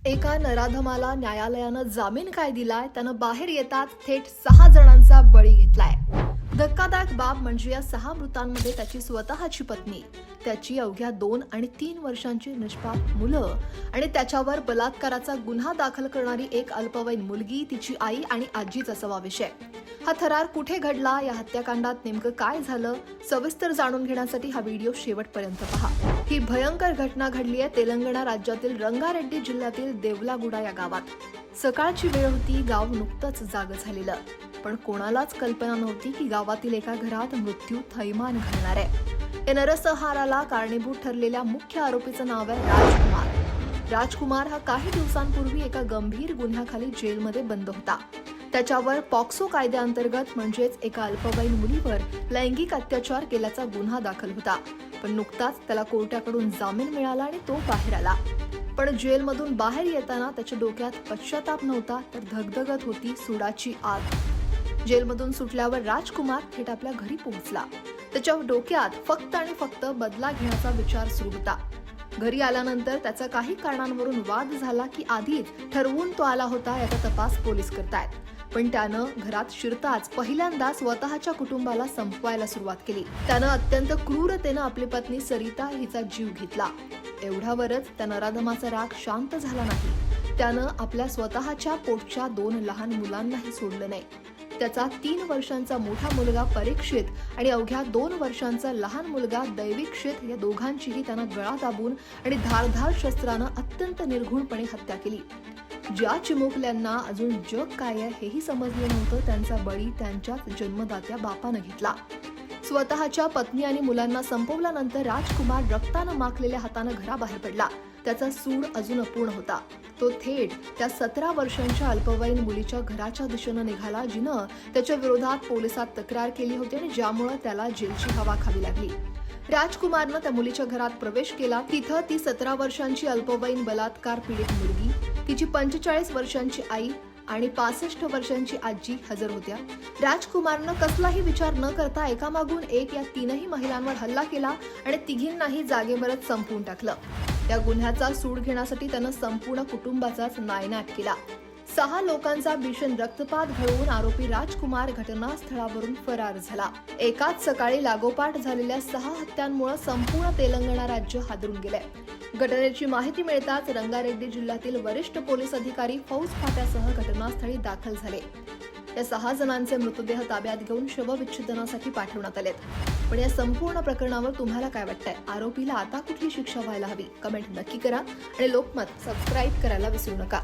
एका नराधमाला न्यायालयानं जामीन काय दिलाय, त्यानं बाहेर येतात थेट 6 जणांचा बळी घेतलाय. धक्कादायक बाब म्हणजे या 6 मृतांमध्ये त्याची स्वतःची पत्नी, त्याची अवघ्या 2 आणि 3 वर्षांची निष्पाप मुलं आणि त्याच्यावर बलात्काराचा गुन्हा दाखल करणारी एक अल्पवयीन मुलगी, तिची आई आणि आजीचा समावेश आहे. हा थरार कुठे घडला, या हत्याकांडात नेमकं काय झालं, सविस्तर जाणून घेण्यासाठी हा व्हिडिओ शेवटपर्यंत पहा. ही भयंकर घटना घडली आहे तेलंगणा राज्यातील रंगारेड्डी जिल्ह्यातील देवलागुडा या गावात. सकाळची वेळ होती, गाव नुकतंच जागं झालेलं, पण कोणालाच कल्पना नव्हती की गावातील एका घरात मृत्यू थैमान घालणार आहे. या नरसंहाराला कारणीभूत ठरलेल्या मुख्य आरोपीचं नाव आहे राजकुमार. राजकुमार हा काही दिवसांपूर्वी एका गंभीर गुन्ह्याखाली जेलमध्ये बंद होता. त्याच्यावर पॉक्सो कायद्याअंतर्गत म्हणजेच एका अल्पवयीन मुलीवर लैंगिक अत्याचार केल्याचा गुन्हा दाखल होता. पण नुकताच त्याला कोर्टाकडून जामीन मिळाला आणि तो बाहेर आला. पण जेलमधून बाहेर येताना त्याच्या डोक्यात पश्चाताप नव्हता, तर धगधगत होती सुडाची आग. जेलमधून सुटल्यावर राजकुमार थेट आपल्या घरी पोहोचला. त्याच्या डोक्यात फक्त आणि फक्त बदला घेण्याचा विचार सुरू होता. घरी आल्यानंतर त्याचा काही कारणांवरून वाद झाला की आधीच ठरवून तो आला होता, याचा तपास पोलीस करतायत. पण त्यानं घरात शिरताच पहिल्यांदा स्वतःच्या कुटुंबाला संपवायला सुरुवात केली. त्यानं अत्यंत क्रूरतेनं आपली पत्नी सरिता हिचा जीव घेतला. एवढ्यावरच त्या नराधमाचा राग शांत झाला नाही. त्यानं आपल्या स्वतःच्या पोटच्या 2 लहान मुलांनाही सोडलं नाही. त्याचा 3 वर्षांचा मोठा मुलगा परीक्षित आणि अवघ्या 2 वर्षांचा लहान मुलगा दैविक्षित या दोघांचीही त्यानं गळा दाबून आणि धारधार शस्त्रानं अत्यंत निर्घृणपणे हत्या केली. ज्या चिमुकल्यांना अजून जग काय आहे हेही समजलं नव्हतं, त्यांचा बळी त्यांच्याच जन्मदात्या बापानं घेतला. स्वतःच्या पत्नी आणि मुलांना संपवल्यानंतर राजकुमार रक्तानं माखलेल्या हातानं घराबाहेर पडला. त्याचा सूड अजून अपूर्ण होता. तो थेट त्या 17 वर्षांच्या अल्पवयीन मुलीच्या घराच्या दिशेनं निघाला, जिनं त्याच्या विरोधात पोलिसात तक्रार केली होती आणि ज्यामुळे त्याला जेलची हवा खावी लागली. राजकुमारनं त्या मुलीच्या घरात प्रवेश केला. तिथं ती 17 वर्षांची अल्पवयीन बलात्कार पीडित मुलगी, तिची 45 वर्षांची आई आणि 65 वर्षांची आजी हजर होत्या. राजकुमारनं कसलाही विचार न करता एकामागून एक या 3ही महिलांवर हल्ला केला आणि तिघींनाही जागेवरच संपवून टाकलं. या गुन्ह्याचा सूड घेण्यासाठी त्यानं संपूर्ण कुटुंबाचाच नायनाट केला. 6 लोकांचा भीषण रक्तपात घडवून आरोपी राजकुमार घटनास्थळावरून फरार झाला. एकाच सकाळी लागोपाठ झालेल्या 6 हत्यांमुळे संपूर्ण तेलंगणा राज्य हादरून गेलंय. घटनेची माहिती मिळताच रंगारेड्डी जिल्ह्यातील वरिष्ठ पोलीस अधिकारी फौज फाट्यासह घटनास्थळी दाखल झाले. या 6 जणांचे मृतदेह ताब्यात घेऊन शवविच्छेदनासाठी पाठवण्यात आलेत. पण या संपूर्ण प्रकरणावर तुम्हाला काय वाटतंय? आरोपीला आता कुठली शिक्षा व्हायला हवी? कमेंट नक्की करा आणि लोकमत सबस्क्राईब करायला विसरू नका.